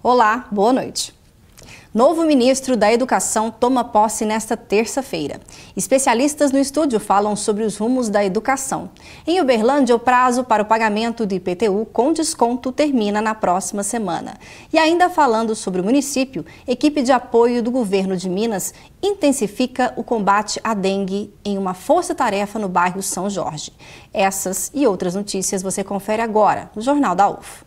Olá, boa noite. Novo ministro da Educação toma posse nesta terça-feira. Especialistas no estúdio falam sobre os rumos da educação. Em Uberlândia, o prazo para o pagamento do IPTU com desconto termina na próxima semana. E ainda falando sobre o município, equipe de apoio do governo de Minas intensifica o combate à dengue em uma força-tarefa no bairro São Jorge. Essas e outras notícias você confere agora no Jornal da UF.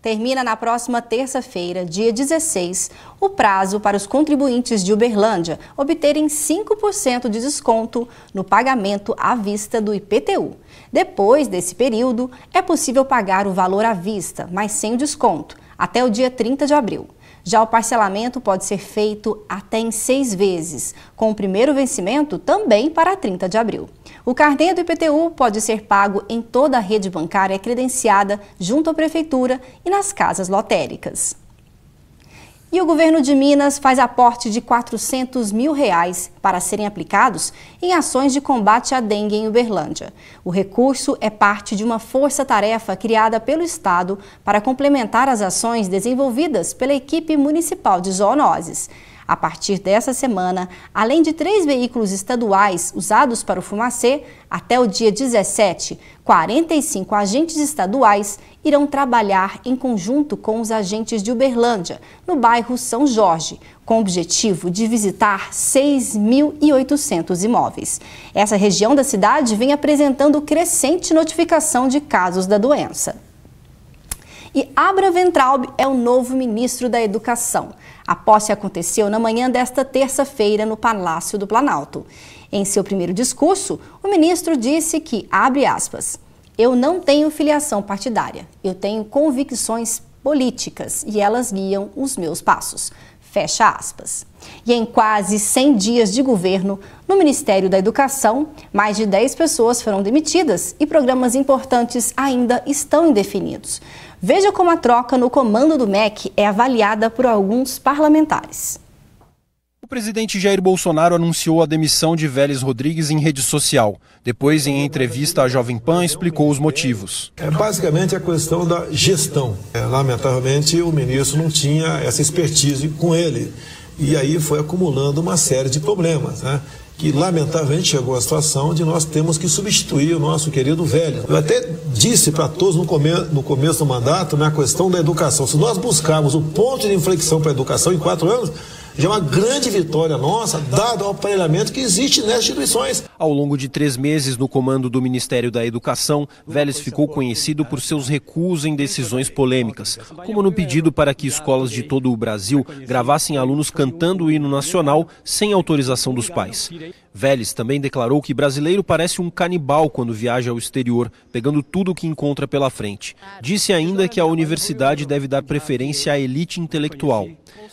Termina na próxima terça-feira, dia 16, o prazo para os contribuintes de Uberlândia obterem 5% de desconto no pagamento à vista do IPTU. Depois desse período, é possível pagar o valor à vista, mas sem o desconto, até o dia 30 de abril. Já o parcelamento pode ser feito até em 6 vezes, com o primeiro vencimento também para 30 de abril. O carnê do IPTU pode ser pago em toda a rede bancária credenciada junto à Prefeitura e nas casas lotéricas. E o governo de Minas faz aporte de R$400 mil para serem aplicados em ações de combate à dengue em Uberlândia. O recurso é parte de uma força-tarefa criada pelo Estado para complementar as ações desenvolvidas pela equipe municipal de zoonoses. A partir dessa semana, além de 3 veículos estaduais usados para o fumacê, até o dia 17, 45 agentes estaduais irão trabalhar em conjunto com os agentes de Uberlândia, no bairro São Jorge, com o objetivo de visitar 6.800 imóveis. Essa região da cidade vem apresentando crescente notificação de casos da doença. E Abra Weintraub é o novo ministro da Educação. A posse aconteceu na manhã desta terça-feira no Palácio do Planalto. Em seu primeiro discurso, o ministro disse que, abre aspas, eu não tenho filiação partidária, eu tenho convicções políticas e elas guiam os meus passos. Fecha aspas. E em quase 100 dias de governo, no Ministério da Educação, mais de 10 pessoas foram demitidas e programas importantes ainda estão indefinidos. Veja como a troca no comando do MEC é avaliada por alguns parlamentares. O presidente Jair Bolsonaro anunciou a demissão de Vélez Rodrigues em rede social. Depois, em entrevista à Jovem Pan, explicou os motivos. É basicamente a questão da gestão. Lamentavelmente, o ministro não tinha essa expertise com ele. E aí foi acumulando uma série de problemas, né? Que lamentavelmente chegou à situação de nós temos que substituir o nosso querido Vélez. Eu até disse para todos no começo do mandato, na questão da educação, se nós buscarmos o ponto de inflexão para a educação em 4 anos, já é uma grande vitória nossa, dado o aparelhamento que existe nessas instituições. Ao longo de 3 meses no comando do Ministério da Educação, Vélez ficou conhecido por seus recuos em decisões polêmicas, como no pedido para que escolas de todo o Brasil gravassem alunos cantando o hino nacional sem autorização dos pais. Vélez também declarou que brasileiro parece um canibal quando viaja ao exterior, pegando tudo o que encontra pela frente. Disse ainda que a universidade deve dar preferência à elite intelectual.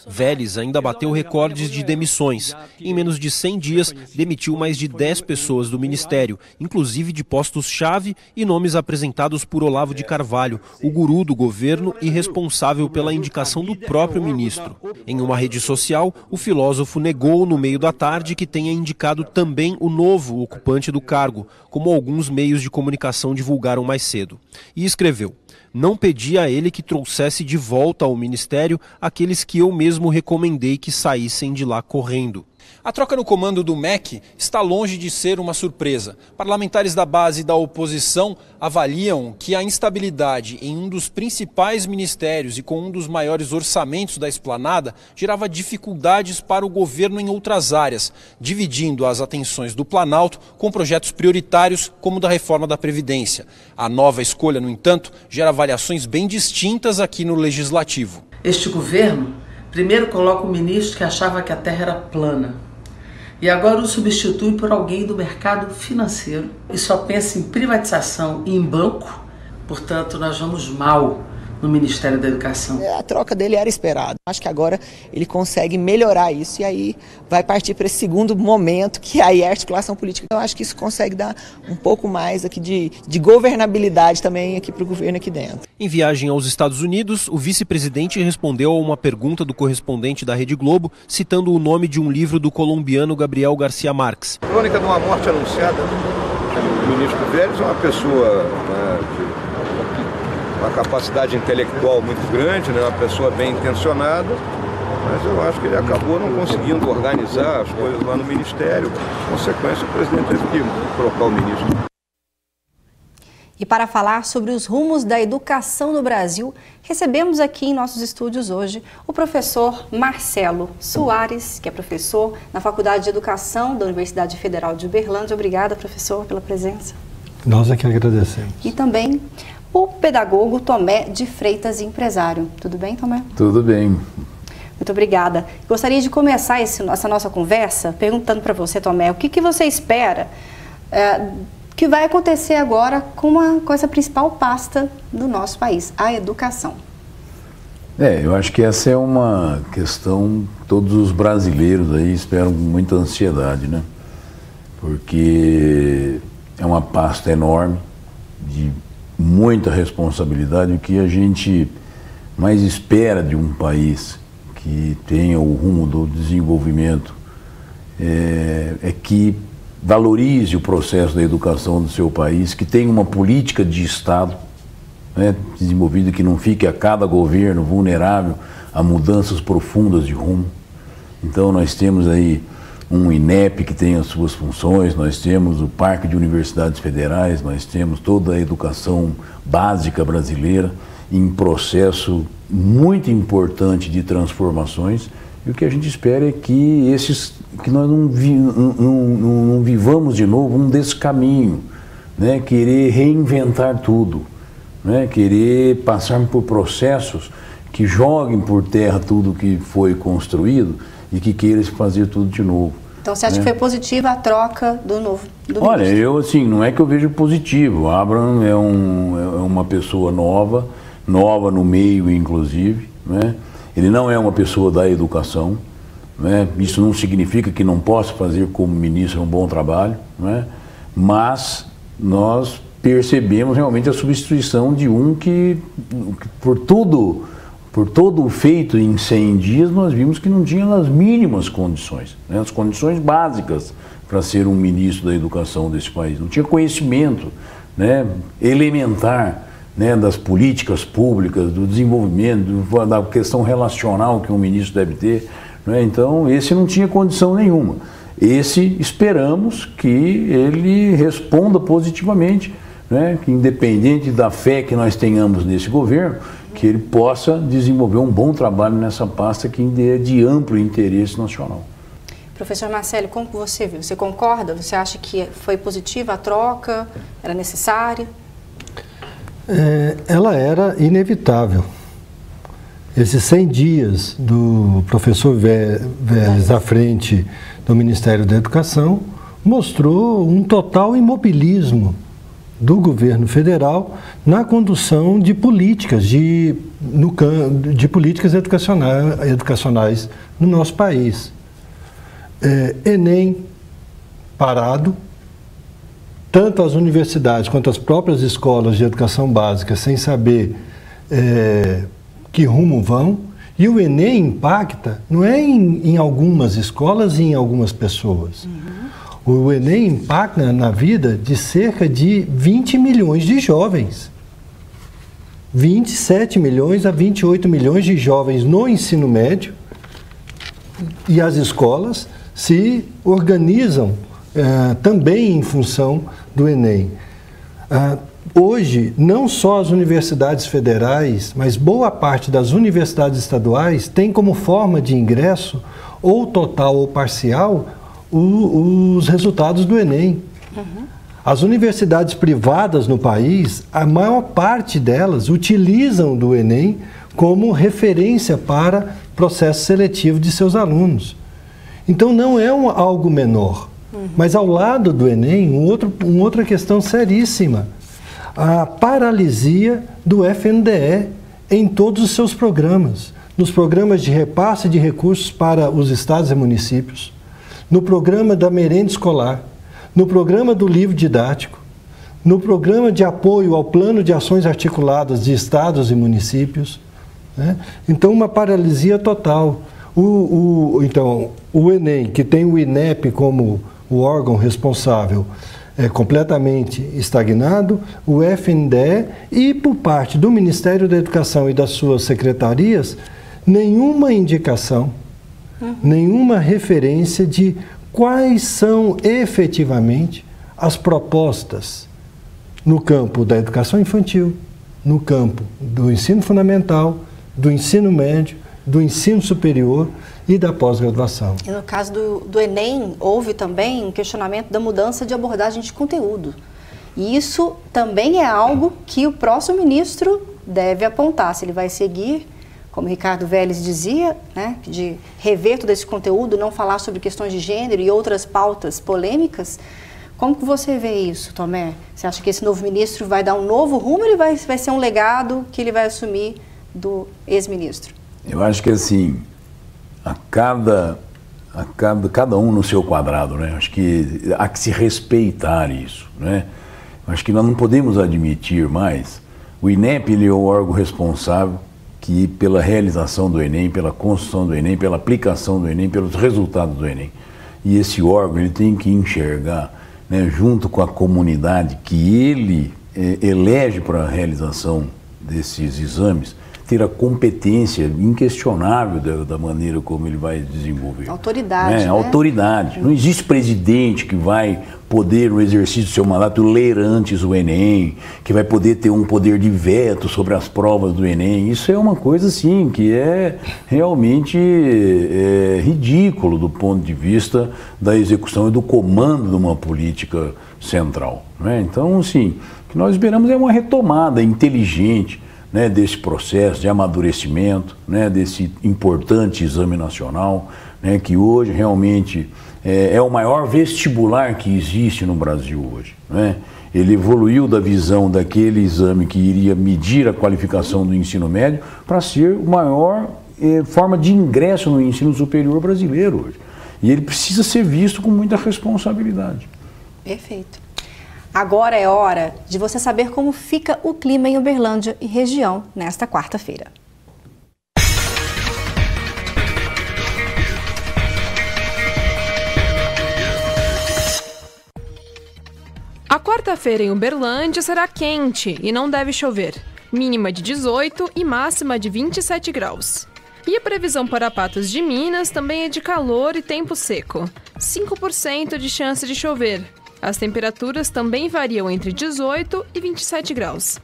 Vélez ainda bateu recordes de demissões. Em menos de 100 dias, demitiu mais de 10 pessoas do Ministério, inclusive de postos-chave e nomes apresentados por Olavo de Carvalho, o guru do governo e responsável pela indicação do próprio ministro. Em uma rede social, o filósofo negou no meio da tarde que tenha indicado também o novo ocupante do cargo, como alguns meios de comunicação divulgaram mais cedo. E escreveu: não pedi a ele que trouxesse de volta ao Ministério aqueles que eu mesmo recomendei que saíssem de lá correndo. A troca no comando do MEC está longe de ser uma surpresa. Parlamentares da base e da oposição avaliam que a instabilidade em um dos principais ministérios e com um dos maiores orçamentos da esplanada gerava dificuldades para o governo em outras áreas, dividindo as atenções do Planalto com projetos prioritários como o da reforma da Previdência. A nova escolha, no entanto, gera avaliações bem distintas aqui no Legislativo. Este governo primeiro coloca um ministro que achava que a terra era plana e agora o substitui por alguém do mercado financeiro e só pensa em privatização e em banco. Portanto, nós vamos mal no Ministério da Educação. A troca dele era esperada. Acho que agora ele consegue melhorar isso e aí vai partir para esse segundo momento, que aí é a articulação política. Eu acho que isso consegue dar um pouco mais aqui de governabilidade também aqui para o governo aqui dentro. Em viagem aos Estados Unidos, o vice-presidente respondeu a uma pergunta do correspondente da Rede Globo, citando o nome de um livro do colombiano Gabriel Garcia Marques. Crônica de uma morte anunciada. O ministro Vélez é uma pessoa de uma capacidade intelectual muito grande, uma pessoa bem intencionada, mas eu acho que ele acabou não conseguindo organizar as coisas lá no Ministério. Em consequência, o presidente teve que trocar o ministro. E para falar sobre os rumos da educação no Brasil, recebemos aqui em nossos estúdios hoje o professor Marcelo Soares, que é professor na Faculdade de Educação da Universidade Federal de Uberlândia. Obrigada, professor, pela presença. Nós é que agradecemos. E também o pedagogo Tomé de Freitas, empresário. Tudo bem, Tomé? Tudo bem. Muito obrigada. Gostaria de começar essa nossa conversa perguntando para você, Tomé, o que você espera que vai acontecer agora com essa principal pasta do nosso país, a educação? Eu acho que essa é uma questão que todos os brasileiros aí esperam com muita ansiedade, né? Porque é uma pasta enorme, de muita responsabilidade. O que a gente mais espera de um país que tenha o rumo do desenvolvimento é que valorize o processo da educação do seu país, que tenha uma política de Estado desenvolvida, que não fique a cada governo vulnerável a mudanças profundas de rumo. Então nós temos aí um INEP que tem as suas funções, nós temos o Parque de Universidades Federais, nós temos toda a educação básica brasileira em processo muito importante de transformações, e o que a gente espera é que nós não vivamos de novo um desse caminho, querer reinventar tudo, querer passar por processos que joguem por terra tudo que foi construído e que queira fazer tudo de novo. Então você acha que foi positiva a troca do novo? Olha, eu assim, não é que eu vejo positivo. O Abraham é uma pessoa nova no meio inclusive, Ele não é uma pessoa da educação, Isso não significa que não possa fazer como ministro um bom trabalho, Mas nós percebemos realmente a substituição de um que por todo o feito em 100 dias, nós vimos que não tinha as mínimas condições, as condições básicas para ser um ministro da educação desse país. Não tinha conhecimento elementar das políticas públicas, do desenvolvimento, da questão relacional que um ministro deve ter. Então, esse não tinha condição nenhuma. Esse, esperamos que ele responda positivamente, que independente da fé que nós tenhamos nesse governo, que ele possa desenvolver um bom trabalho nessa pasta que é de amplo interesse nacional. Professor Marcelo, como você viu? Você concorda? Você acha que foi positiva a troca? Era necessária? Ela era inevitável. Esses 100 dias do professor Vélez à frente do Ministério da Educação mostrou um total imobilismo do governo federal na condução de políticas, de políticas educacionais no nosso país. Enem parado, tanto as universidades quanto as próprias escolas de educação básica sem saber que rumo vão, e o Enem impacta, não é em algumas escolas e em algumas pessoas. O Enem impacta na vida de cerca de 20 milhões de jovens. 27 milhões a 28 milhões de jovens no ensino médio, e as escolas se organizam também em função do Enem. Hoje, não só as universidades federais, mas boa parte das universidades estaduais tem como forma de ingresso, ou total ou parcial, os resultados do Enem. As universidades privadas no país, a maior parte delas utilizam do Enem como referência para processo seletivo de seus alunos. Então não é algo menor. Mas ao lado do Enem, uma outra questão seríssima, a paralisia do FNDE em todos os seus programas, nos programas de repasse de recursos para os estados e municípios, no programa da merenda escolar, no programa do livro didático, no programa de apoio ao plano de ações articuladas de estados e municípios, né? Então, uma paralisia total. Então, o Enem, que tem o INEP como o órgão responsável, é completamente estagnado, o FNDE e, por parte do Ministério da Educação e das suas secretarias, nenhuma indicação, nenhuma referência de quais são efetivamente as propostas no campo da educação infantil, no campo do ensino fundamental, do ensino médio, do ensino superior e da pós-graduação. E no caso do Enem, houve também um questionamento da mudança de abordagem de conteúdo. E isso também é algo que o próximo ministro deve apontar, se ele vai seguir, como o Ricardo Vélez dizia, né, de rever todo esse conteúdo, não falar sobre questões de gênero e outras pautas polêmicas. Como que você vê isso, Tomé? Você acha que esse novo ministro vai dar um novo rumo ou ele vai ser um legado que ele vai assumir do ex-ministro? Eu acho que assim, cada um no seu quadrado, né? Acho que há que se respeitar isso, né? Acho que nós não podemos admitir mais. O INEP, ele é o órgão responsável que pela realização do Enem, pela construção do Enem, pela aplicação do Enem, pelos resultados do Enem. E esse órgão, ele tem que enxergar, né, junto com a comunidade que ele elege para a realização desses exames, ter a competência inquestionável da maneira como ele vai desenvolver. Autoridade, né? Autoridade. Não existe presidente que vai poder, no exercício do seu mandato, ler antes o Enem, que vai poder ter um poder de veto sobre as provas do Enem. Isso é uma coisa, assim, que é realmente ridículo do ponto de vista da execução e do comando de uma política central, né? Então, assim, o que nós esperamos é uma retomada inteligente, né, desse processo de amadurecimento, né, desse importante exame nacional, né, que hoje realmente é o maior vestibular que existe no Brasil hoje, né? Ele evoluiu da visão daquele exame que iria medir a qualificação do ensino médio para ser a maior forma de ingresso no ensino superior brasileiro hoje. E ele precisa ser visto com muita responsabilidade. Perfeito. Agora é hora de você saber como fica o clima em Uberlândia e região nesta quarta-feira. A quarta-feira em Uberlândia será quente e não deve chover. Mínima de 18 e máxima de 27 graus. E a previsão para Patos de Minas também é de calor e tempo seco. 5% de chance de chover. As temperaturas também variam entre 18 e 27 graus.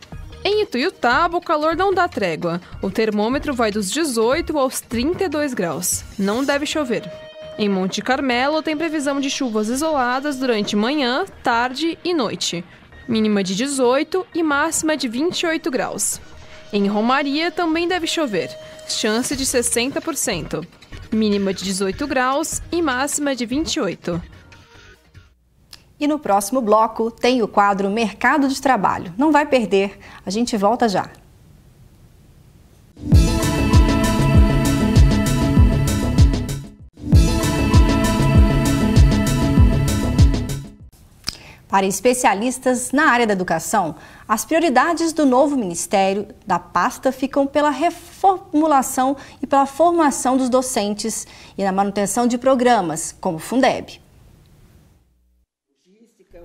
Em Ituiutaba, o calor não dá trégua. O termômetro vai dos 18 aos 32 graus. Não deve chover. Em Monte Carmelo, tem previsão de chuvas isoladas durante manhã, tarde e noite. Mínima de 18 e máxima de 28 graus. Em Romaria, também deve chover. Chance de 60%. Mínima de 18 graus e máxima de 28. E no próximo bloco tem o quadro Mercado de Trabalho. Não vai perder, a gente volta já. Para especialistas na área da educação, as prioridades do novo Ministério da pasta ficam pela reformulação e pela formação dos docentes e na manutenção de programas, como o Fundeb.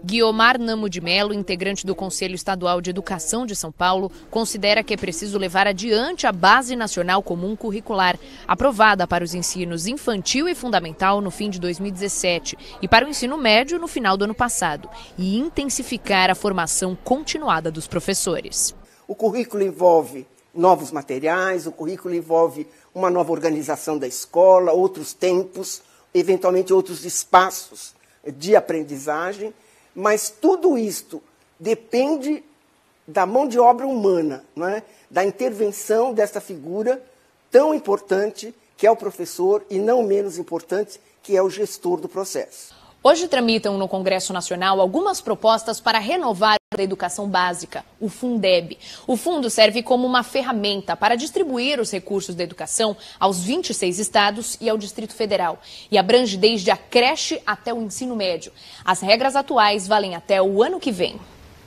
Guiomar Namo de Melo, integrante do Conselho Estadual de Educação de São Paulo, considera que é preciso levar adiante a Base Nacional Comum Curricular, aprovada para os ensinos infantil e fundamental no fim de 2017 e para o ensino médio no final do ano passado, e intensificar a formação continuada dos professores. O currículo envolve novos materiais, o currículo envolve uma nova organização da escola, outros tempos, eventualmente outros espaços de aprendizagem. Mas tudo isto depende da mão de obra humana, não é? Da intervenção desta figura tão importante que é o professor e não menos importante que é o gestor do processo. Hoje tramitam no Congresso Nacional algumas propostas para renovar a educação básica, o Fundeb. O fundo serve como uma ferramenta para distribuir os recursos da educação aos 26 estados e ao Distrito Federal e abrange desde a creche até o ensino médio. As regras atuais valem até o ano que vem.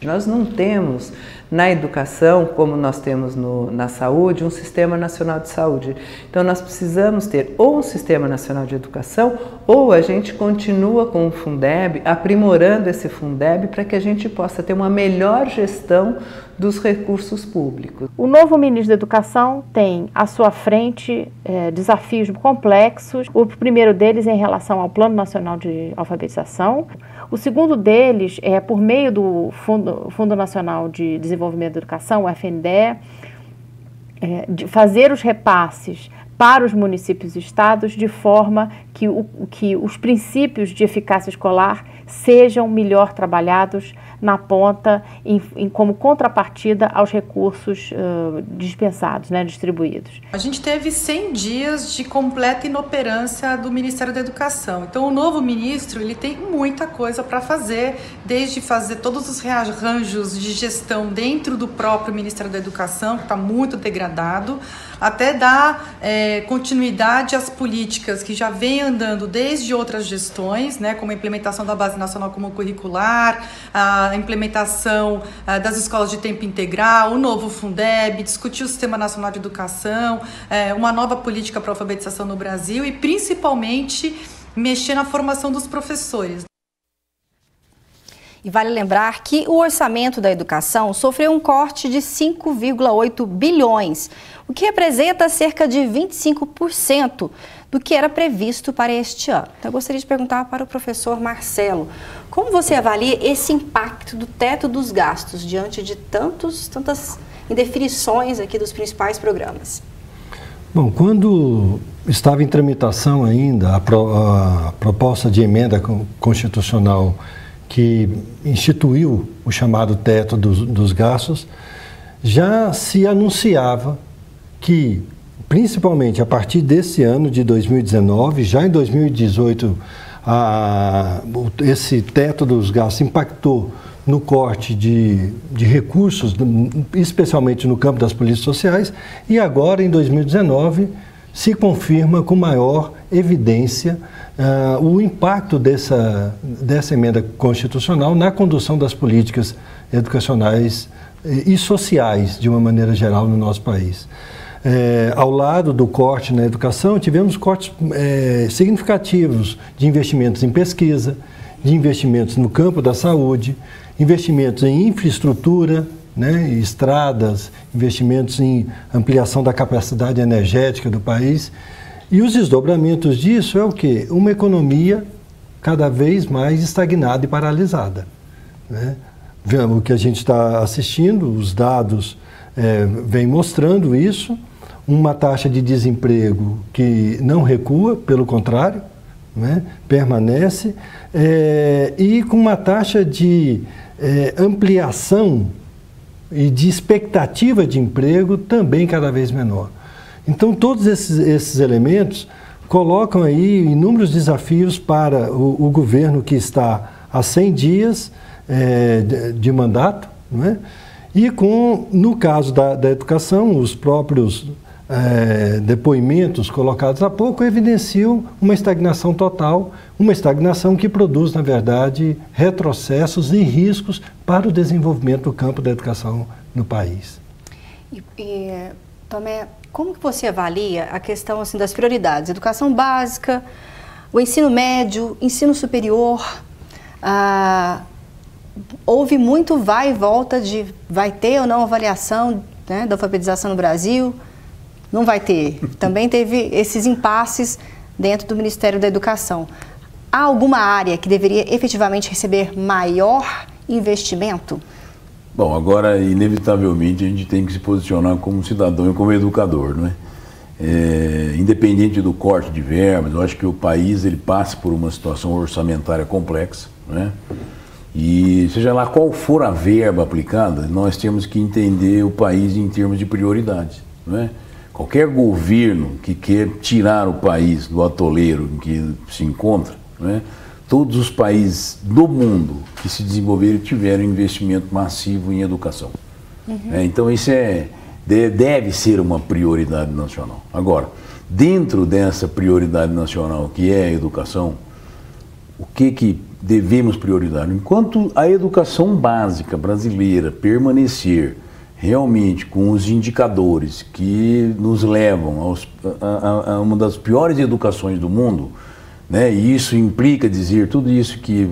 Nós não temos na educação, como nós temos na saúde, um Sistema Nacional de Saúde. Então nós precisamos ter ou um Sistema Nacional de Educação ou a gente continua com o Fundeb, aprimorando esse Fundeb para que a gente possa ter uma melhor gestão dos recursos públicos. O novo ministro da Educação tem à sua frente desafios complexos. O primeiro deles é em relação ao Plano Nacional de Alfabetização. O segundo deles é por meio do Fundo Nacional de Desenvolvimento da Educação, o FNDE, de fazer os repasses para os municípios e estados de forma que os princípios de eficácia escolar sejam melhor trabalhados na ponta como contrapartida aos recursos dispensados, distribuídos. A gente teve 100 dias de completa inoperância do Ministério da Educação. Então o novo ministro ele tem muita coisa para fazer, desde fazer todos os rearranjos de gestão dentro do próprio Ministério da Educação, que está muito degradado, até dar continuidade às políticas que já vem andando desde outras gestões, como a implementação da Base Nacional Comum Curricular, a implementação das escolas de tempo integral, o novo Fundeb, discutir o Sistema Nacional de Educação, uma nova política para a alfabetização no Brasil e, principalmente, mexer na formação dos professores. E vale lembrar que o orçamento da educação sofreu um corte de 5,8 bilhões, o que representa cerca de 25% do que era previsto para este ano. Então, eu gostaria de perguntar para o professor Marcelo, como você avalia esse impacto do teto dos gastos diante de tantas indefinições aqui dos principais programas? Bom, quando estava em tramitação ainda a proposta de emenda constitucional que instituiu o chamado teto dos gastos, já se anunciava que, principalmente a partir desse ano de 2019, já em 2018, esse teto dos gastos impactou no corte de recursos, especialmente no campo das políticas sociais, e agora, em 2019, se confirma com maior evidência o impacto dessa emenda constitucional na condução das políticas educacionais e sociais, de uma maneira geral, no nosso país. Ao lado do corte na educação, tivemos cortes significativos de investimentos em pesquisa, de investimentos no campo da saúde, investimentos em infraestrutura, estradas, investimentos em ampliação da capacidade energética do país. E os desdobramentos disso é o quê? Uma economia cada vez mais estagnada e paralisada. O que a gente está assistindo, os dados vêm mostrando isso, uma taxa de desemprego que não recua, pelo contrário, permanece, e com uma taxa de ampliação e de expectativa de emprego também cada vez menor. Então, todos esses elementos colocam aí inúmeros desafios para o governo que está há 100 dias de mandato, e no caso da educação, os próprios depoimentos colocados há pouco evidenciam uma estagnação total, uma estagnação que produz, na verdade, retrocessos e riscos para o desenvolvimento do campo da educação no país. Tomé, como que você avalia a questão das prioridades? Educação básica, o ensino médio, ensino superior, houve muito vai e volta de vai ter ou não avaliação da alfabetização no Brasil, não vai ter. Também teve esses impasses dentro do Ministério da Educação. Há alguma área que deveria efetivamente receber maior investimento? Bom, agora, inevitavelmente, a gente tem que se posicionar como cidadão e como educador, independente do corte de verbas, eu acho que o país ele passa por uma situação orçamentária complexa, e seja lá qual for a verba aplicada, nós temos que entender o país em termos de prioridades, Qualquer governo que quer tirar o país do atoleiro em que se encontra, todos os países do mundo que se desenvolveram tiveram investimento massivo em educação. Então isso deve ser uma prioridade nacional. Agora, dentro dessa prioridade nacional que é a educação, o que devemos priorizar? Enquanto a educação básica brasileira permanecer realmente com os indicadores que nos levam a uma das piores educações do mundo, né? E isso implica dizer tudo isso que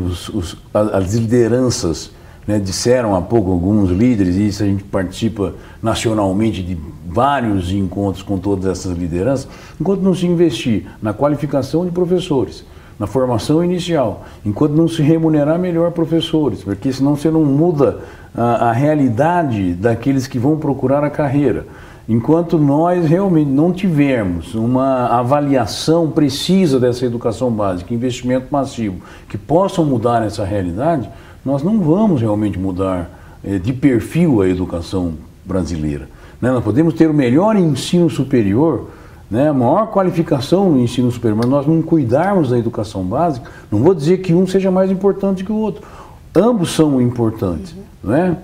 as lideranças, né, disseram há pouco, alguns líderes, e isso a gente participa nacionalmente de vários encontros com todas essas lideranças, enquanto não se investir na qualificação de professores, na formação inicial, enquanto não se remunerar melhor professores, porque senão você não muda a realidade daqueles que vão procurar a carreira. Enquanto nós realmente não tivermos uma avaliação precisa dessa educação básica, investimento massivo, que possam mudar essa realidade, nós não vamos realmente mudar de perfil a educação brasileira. Né? Nós podemos ter o melhor ensino superior, né, a maior qualificação no ensino superior, mas nós não cuidarmos da educação básica, não vou dizer que um seja mais importante que o outro. Ambos são importantes, né?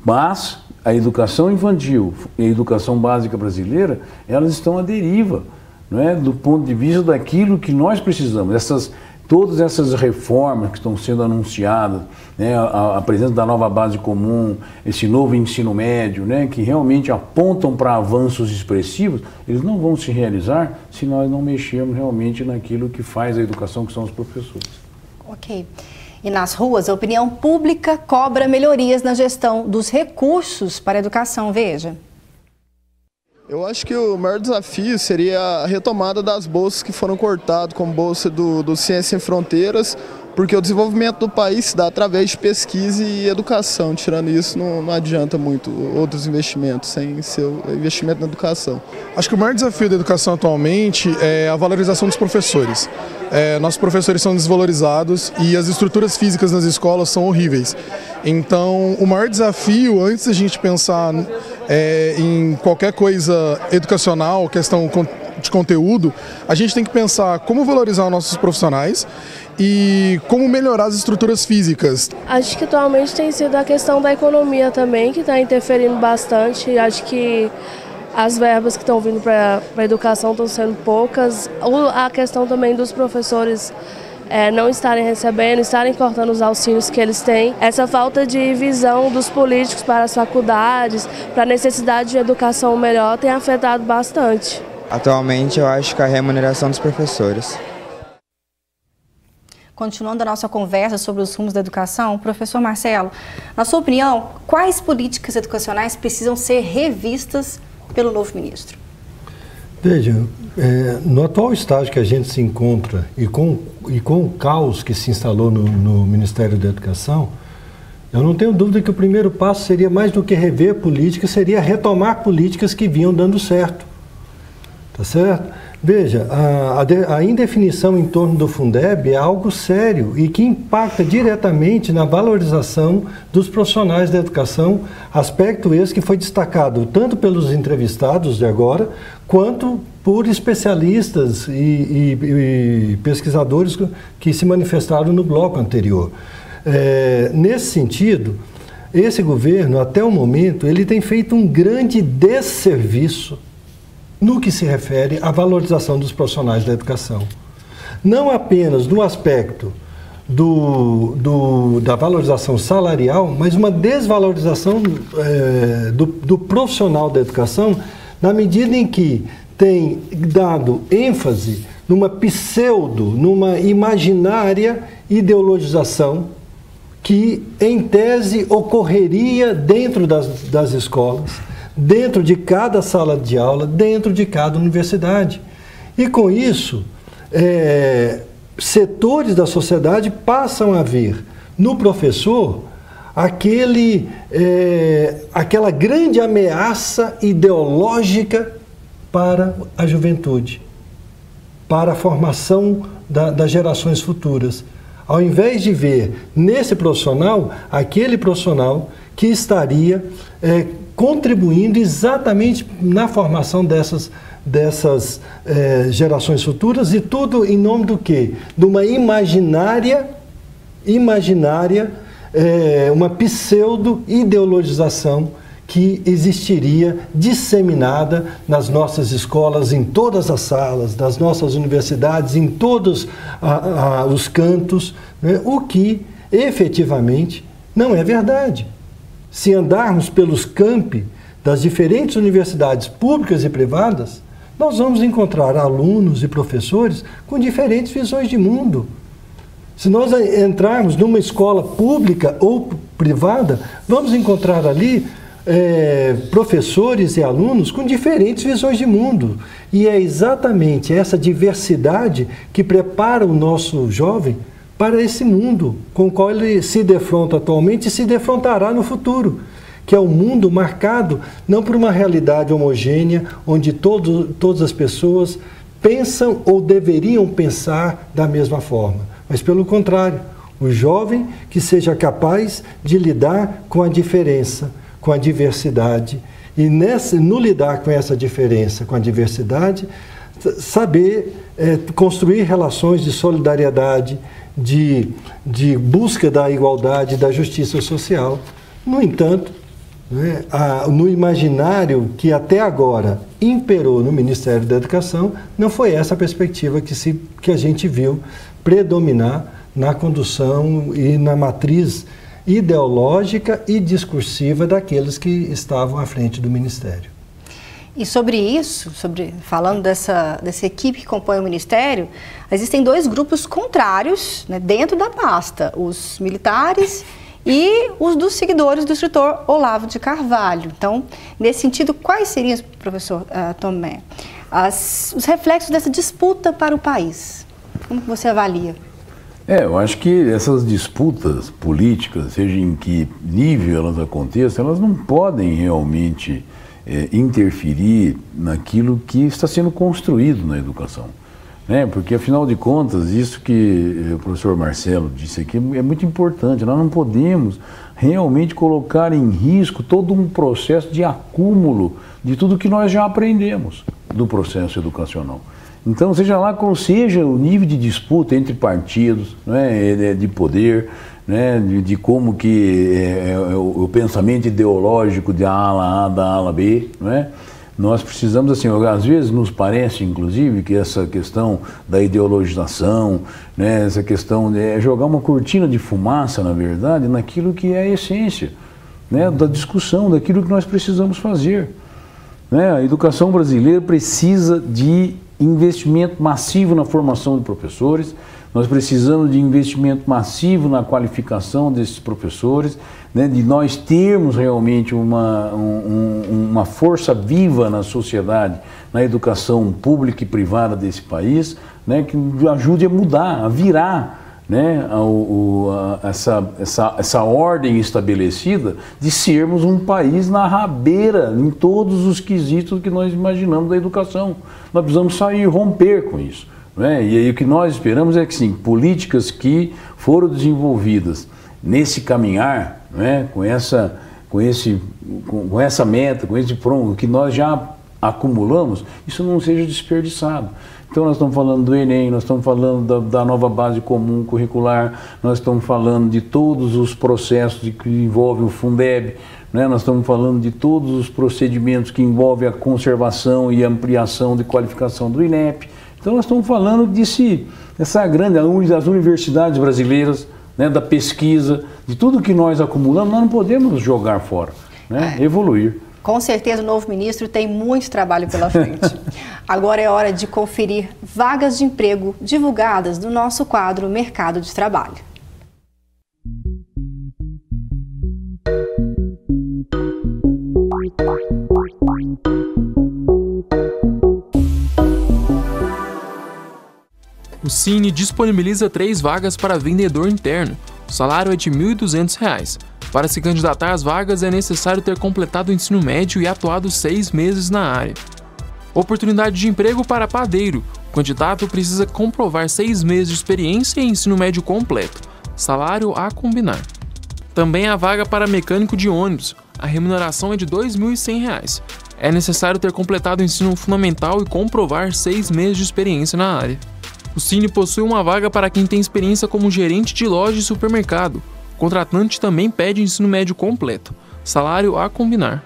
Mas a educação infantil e a educação básica brasileira, elas estão à deriva, né, do ponto de vista daquilo que nós precisamos. Todas essas reformas que estão sendo anunciadas, né, a presença da nova base comum, esse novo ensino médio, né, que realmente apontam para avanços expressivos, eles não vão se realizar se nós não mexermos realmente naquilo que faz a educação, que são os professores. Ok. E nas ruas, a opinião pública cobra melhorias na gestão dos recursos para a educação. Veja. Eu acho que o maior desafio seria a retomada das bolsas que foram cortadas, como bolsa do Ciência Sem Fronteiras, porque o desenvolvimento do país se dá através de pesquisa e educação. Tirando isso, não adianta muito outros investimentos, sem ser o investimento na educação. Acho que o maior desafio da educação atualmente é a valorização dos professores. Nossos professores são desvalorizados e as estruturas físicas nas escolas são horríveis. Então, o maior desafio, antes da gente pensar em qualquer coisa educacional, questão de conteúdo, a gente tem que pensar como valorizar os nossos profissionais e como melhorar as estruturas físicas. Acho que atualmente tem sido a questão da economia também, que está interferindo bastante. Acho que as verbas que estão vindo para a educação estão sendo poucas. A questão também dos professores não estarem recebendo, estarem cortando os auxílios que eles têm. Essa falta de visão dos políticos para as faculdades, para a necessidade de educação melhor, tem afetado bastante. Atualmente eu acho que a remuneração dos professores. Continuando a nossa conversa sobre os rumos da educação, professor Marcelo, na sua opinião, quais políticas educacionais precisam ser revistas pelo novo ministro? Veja, no atual estágio que a gente se encontra e com o caos que se instalou no Ministério da Educação, eu não tenho dúvida que o primeiro passo seria mais do que rever políticas, seria retomar políticas que vinham dando certo. Tá certo? Veja, a indefinição em torno do Fundeb é algo sério e que impacta diretamente na valorização dos profissionais da educação, aspecto esse que foi destacado tanto pelos entrevistados de agora, quanto por especialistas e pesquisadores que se manifestaram no bloco anterior. Nesse sentido, esse governo, até o momento, ele tem feito um grande desserviço no que se refere à valorização dos profissionais da educação. Não apenas no aspecto da valorização salarial, mas uma desvalorização do profissional da educação, na medida em que tem dado ênfase numa numa imaginária ideologização que, em tese, ocorreria dentro das escolas, dentro de cada sala de aula, dentro de cada universidade. E com isso, setores da sociedade passam a ver no professor aquela grande ameaça ideológica para a juventude, para a formação das gerações futuras. Ao invés de ver nesse profissional, aquele profissional que estaria contribuindo exatamente na formação dessas gerações futuras, e tudo em nome do quê? De uma imaginária imaginária, uma pseudo-ideologização que existiria disseminada nas nossas escolas, em todas as salas, das nossas universidades, em todos os cantos, né? O que efetivamente não é verdade. Se andarmos pelos campi das diferentes universidades públicas e privadas, nós vamos encontrar alunos e professores com diferentes visões de mundo. Se nós entrarmos numa escola pública ou privada, vamos encontrar ali professores e alunos com diferentes visões de mundo. E é exatamente essa diversidade que prepara o nosso jovem para esse mundo com o qual ele se defronta atualmente e se defrontará no futuro, que é um mundo marcado não por uma realidade homogênea, onde todas as pessoas pensam ou deveriam pensar da mesma forma, mas pelo contrário, o jovem que seja capaz de lidar com a diferença, com a diversidade, e no lidar com essa diferença, com a diversidade, saber construir relações de solidariedade, de busca da igualdade, da justiça social. No entanto, né, no imaginário que até agora imperou no Ministério da Educação, não foi essa a perspectiva que a gente viu predominar na condução e na matriz ideológica e discursiva daqueles que estavam à frente do Ministério. E sobre isso, falando dessa equipe que compõe o Ministério, existem dois grupos contrários, né, dentro da pasta, os militares e os dos seguidores do escritor Olavo de Carvalho. Então, nesse sentido, quais seriam, professor Tomé, os reflexos dessa disputa para o país? Como que você avalia? Eu acho que essas disputas políticas, seja em que nível elas aconteçam, elas não podem realmente interferir naquilo que está sendo construído na educação. Né? Porque, afinal de contas, isso que o professor Marcelo disse aqui é muito importante. Nós não podemos realmente colocar em risco todo um processo de acúmulo de tudo que nós já aprendemos do processo educacional. Então, seja lá qual seja o nível de disputa entre partidos, né, de poder, né, de como que o pensamento ideológico de ala A da ala B, né, nós precisamos, assim, às vezes nos parece, inclusive, que essa questão da ideologização, né, essa questão de jogar uma cortina de fumaça, na verdade, naquilo que é a essência, né, da discussão, daquilo que nós precisamos fazer. Né? A educação brasileira precisa de investimento massivo na formação de professores, nós precisamos de investimento massivo na qualificação desses professores, né, de nós termos realmente uma força viva na sociedade, na educação pública e privada desse país, né, que ajude a mudar, a virar, né, essa ordem estabelecida de sermos um país na rabeira em todos os quesitos que nós imaginamos da educação. Nós precisamos sair, romper com isso. Né? E aí o que nós esperamos é que, sim, políticas que foram desenvolvidas nesse caminhar, né, com essa meta, com esse pronto, que nós já acumulamos, isso não seja desperdiçado. Então nós estamos falando do Enem, nós estamos falando da nova base comum curricular, nós estamos falando de todos os processos que envolvem o Fundeb, né? Nós estamos falando de todos os procedimentos que envolvem a conservação e ampliação de qualificação do INEP. Então nós estamos falando dessa grande, das universidades brasileiras, né, da pesquisa, de tudo que nós acumulamos, nós não podemos jogar fora, né? Evoluir. Com certeza o novo ministro tem muito trabalho pela frente. Agora é hora de conferir vagas de emprego divulgadas no nosso quadro Mercado de Trabalho. O Cine disponibiliza 3 vagas para vendedor interno. O salário é de R$ 1.200. Para se candidatar às vagas é necessário ter completado o ensino médio e atuado 6 meses na área. Oportunidade de emprego para padeiro. O candidato precisa comprovar 6 meses de experiência e ensino médio completo. Salário a combinar. Também há vaga para mecânico de ônibus. A remuneração é de R$ 2.100. É necessário ter completado o ensino fundamental e comprovar 6 meses de experiência na área. O Cine possui uma vaga para quem tem experiência como gerente de loja e supermercado. O contratante também pede ensino médio completo, salário a combinar.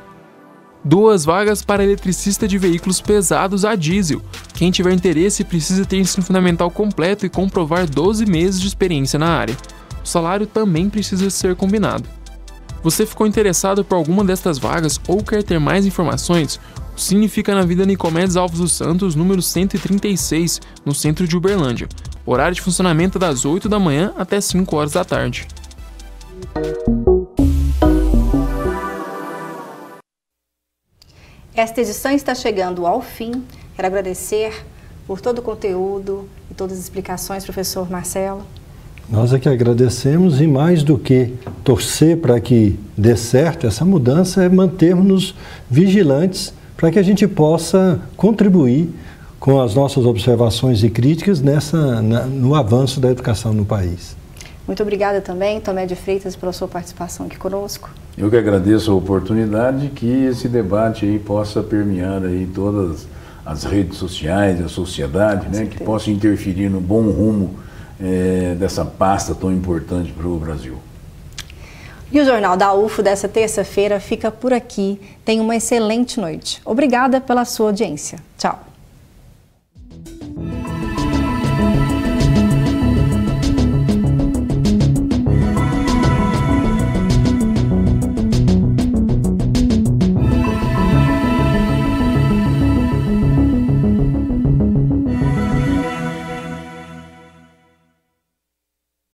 2 vagas para eletricista de veículos pesados a diesel. Quem tiver interesse precisa ter ensino fundamental completo e comprovar 12 meses de experiência na área. O salário também precisa ser combinado. Você ficou interessado por alguma destas vagas ou quer ter mais informações? O Cine fica na Avenida Nicomedes Alves dos Santos, número 136, no centro de Uberlândia. O horário de funcionamento é das 8 da manhã até 5 horas da tarde. Esta edição está chegando ao fim. Quero agradecer por todo o conteúdo e todas as explicações, professor Marcelo. Nós é que agradecemos, e mais do que torcer para que dê certo essa mudança, é mantermos vigilantes para que a gente possa contribuir com as nossas observações e críticas no avanço da educação no país. Muito obrigada também, Tomé de Freitas, pela sua participação aqui conosco. Eu que agradeço a oportunidade, que esse debate aí possa permear aí todas as redes sociais, a sociedade, né, que possa interferir no bom rumo dessa pasta tão importante para o Brasil. E o Jornal da UFO dessa terça-feira fica por aqui. Tenha uma excelente noite. Obrigada pela sua audiência. Tchau.